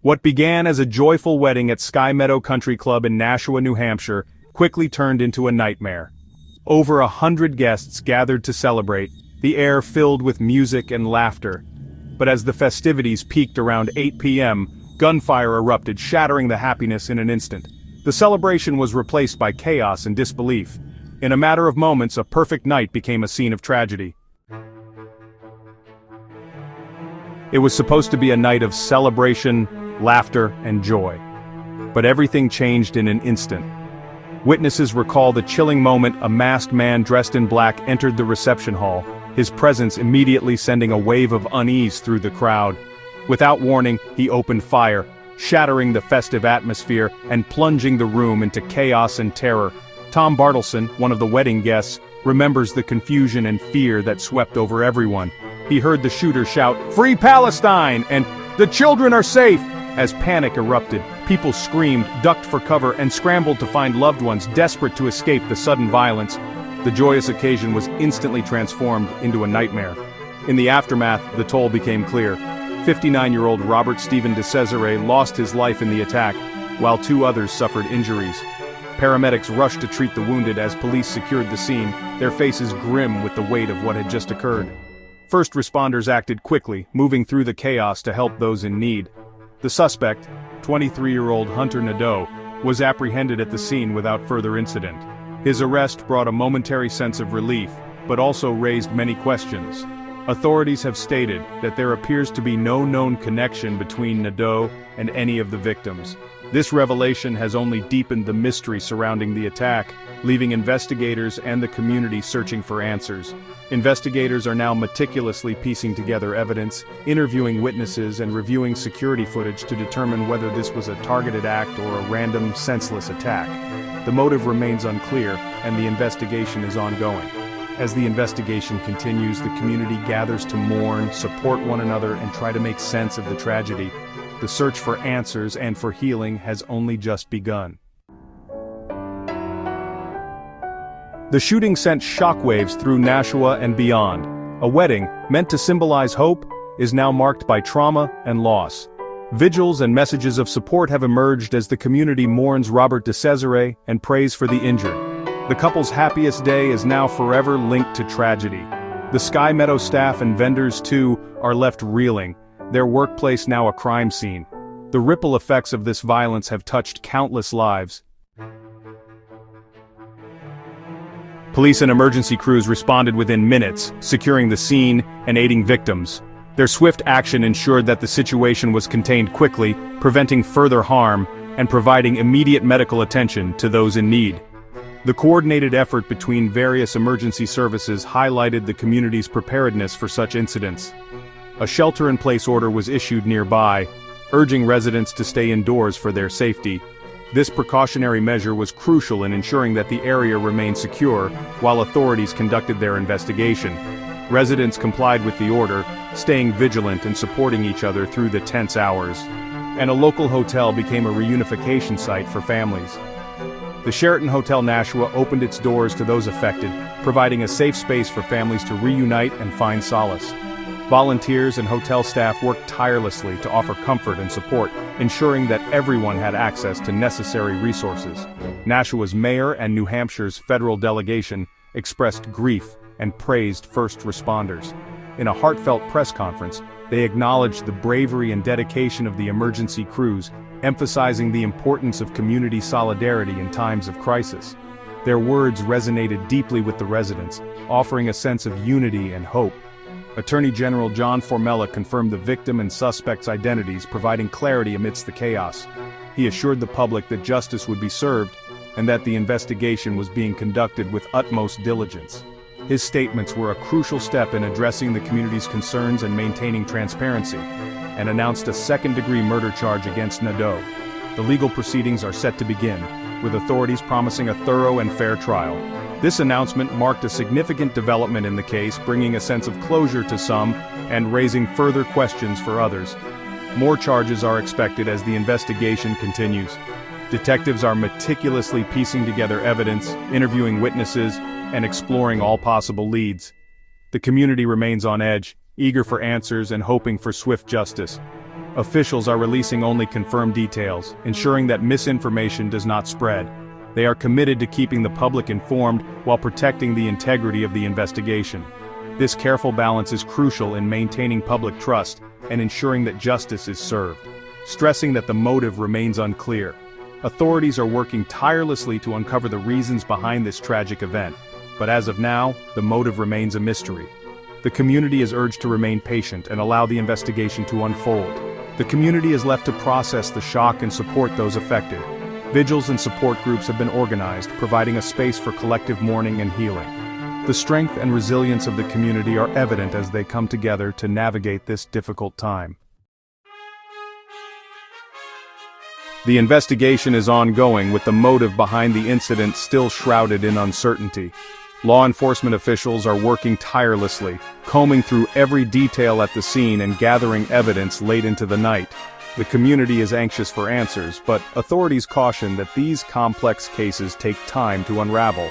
What began as a joyful wedding at Sky Meadow Country Club in Nashua, New Hampshire, quickly turned into a nightmare. Over 100 guests gathered to celebrate, the air filled with music and laughter. But as the festivities peaked around 8 p.m., gunfire erupted, shattering the happiness in an instant. The celebration was replaced by chaos and disbelief. In a matter of moments, a perfect night became a scene of tragedy. It was supposed to be a night of celebration, laughter, and joy. But everything changed in an instant. Witnesses recall the chilling moment a masked man dressed in black entered the reception hall, his presence immediately sending a wave of unease through the crowd. Without warning, he opened fire, shattering the festive atmosphere and plunging the room into chaos and terror. Tom Bartleson, one of the wedding guests, remembers the confusion and fear that swept over everyone. He heard the shooter shout, "Free Palestine!" and "The children are safe!" As panic erupted, people screamed, ducked for cover, and scrambled to find loved ones desperate to escape the sudden violence. The joyous occasion was instantly transformed into a nightmare. In the aftermath, the toll became clear. 59-year-old Robert Stephen DeCesare lost his life in the attack, while 2 others suffered injuries. Paramedics rushed to treat the wounded as police secured the scene, their faces grim with the weight of what had just occurred. First responders acted quickly, moving through the chaos to help those in need. The suspect, 23-year-old Hunter Nadeau, was apprehended at the scene without further incident. His arrest brought a momentary sense of relief, but also raised many questions. Authorities have stated that there appears to be no known connection between Nadeau and any of the victims. This revelation has only deepened the mystery surrounding the attack, leaving investigators and the community searching for answers. Investigators are now meticulously piecing together evidence, interviewing witnesses and reviewing security footage to determine whether this was a targeted act or a random, senseless attack. The motive remains unclear, and the investigation is ongoing. As the investigation continues, the community gathers to mourn, support one another, and try to make sense of the tragedy. The search for answers and for healing has only just begun. The shooting sent shockwaves through Nashua and beyond. A wedding, meant to symbolize hope, is now marked by trauma and loss. Vigils and messages of support have emerged as the community mourns Robert DeCesare and prays for the injured. The couple's happiest day is now forever linked to tragedy. The Sky Meadow staff and vendors, too, are left reeling, their workplace now a crime scene. The ripple effects of this violence have touched countless lives. Police and emergency crews responded within minutes, securing the scene and aiding victims. Their swift action ensured that the situation was contained quickly, preventing further harm, and providing immediate medical attention to those in need. The coordinated effort between various emergency services highlighted the community's preparedness for such incidents. A shelter-in-place order was issued nearby, urging residents to stay indoors for their safety. This precautionary measure was crucial in ensuring that the area remained secure while authorities conducted their investigation. Residents complied with the order, staying vigilant and supporting each other through the tense hours. And a local hotel became a reunification site for families. The Sheraton Hotel Nashua opened its doors to those affected, providing a safe space for families to reunite and find solace. Volunteers and hotel staff worked tirelessly to offer comfort and support, ensuring that everyone had access to necessary resources. Nashua's mayor and New Hampshire's federal delegation expressed grief and praised first responders. In a heartfelt press conference, they acknowledged the bravery and dedication of the emergency crews, emphasizing the importance of community solidarity in times of crisis. Their words resonated deeply with the residents, offering a sense of unity and hope. Attorney General John Formella confirmed the victim and suspects' identities, providing clarity amidst the chaos. He assured the public that justice would be served and that the investigation was being conducted with utmost diligence. His statements were a crucial step in addressing the community's concerns and maintaining transparency, and announced a second-degree murder charge against Nadeau. The legal proceedings are set to begin, with authorities promising a thorough and fair trial. This announcement marked a significant development in the case, bringing a sense of closure to some and raising further questions for others. More charges are expected as the investigation continues. Detectives are meticulously piecing together evidence, interviewing witnesses, and exploring all possible leads. The community remains on edge, eager for answers and hoping for swift justice. Officials are releasing only confirmed details, ensuring that misinformation does not spread. They are committed to keeping the public informed while protecting the integrity of the investigation. This careful balance is crucial in maintaining public trust and ensuring that justice is served, stressing that the motive remains unclear. Authorities are working tirelessly to uncover the reasons behind this tragic event, but as of now, the motive remains a mystery. The community is urged to remain patient and allow the investigation to unfold. The community is left to process the shock and support those affected. Vigils and support groups have been organized, providing a space for collective mourning and healing. The strength and resilience of the community are evident as they come together to navigate this difficult time. The investigation is ongoing, with the motive behind the incident still shrouded in uncertainty. Law enforcement officials are working tirelessly, combing through every detail at the scene and gathering evidence late into the night. The community is anxious for answers, but authorities caution that these complex cases take time to unravel.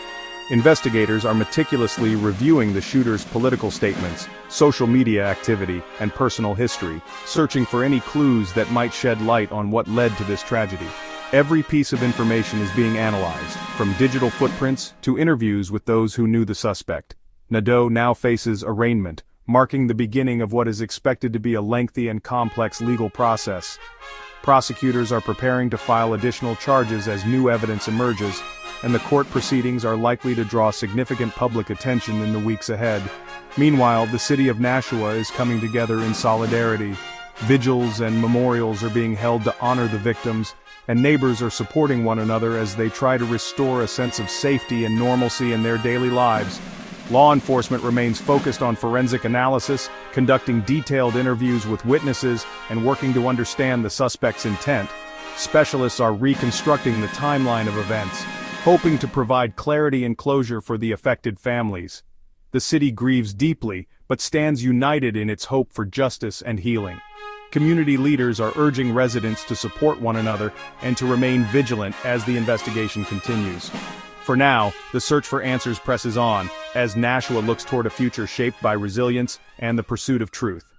Investigators are meticulously reviewing the shooter's political statements, social media activity, and personal history, searching for any clues that might shed light on what led to this tragedy. Every piece of information is being analyzed, from digital footprints to interviews with those who knew the suspect. Nadeau now faces arraignment, marking the beginning of what is expected to be a lengthy and complex legal process. Prosecutors are preparing to file additional charges as new evidence emerges, and the court proceedings are likely to draw significant public attention in the weeks ahead. Meanwhile, the city of Nashua is coming together in solidarity. Vigils and memorials are being held to honor the victims, and neighbors are supporting one another as they try to restore a sense of safety and normalcy in their daily lives. Law enforcement remains focused on forensic analysis, conducting detailed interviews with witnesses, and working to understand the suspect's intent. Specialists are reconstructing the timeline of events, hoping to provide clarity and closure for the affected families. The city grieves deeply, but stands united in its hope for justice and healing. Community leaders are urging residents to support one another and to remain vigilant as the investigation continues. For now, the search for answers presses on, as Nashua looks toward a future shaped by resilience and the pursuit of truth.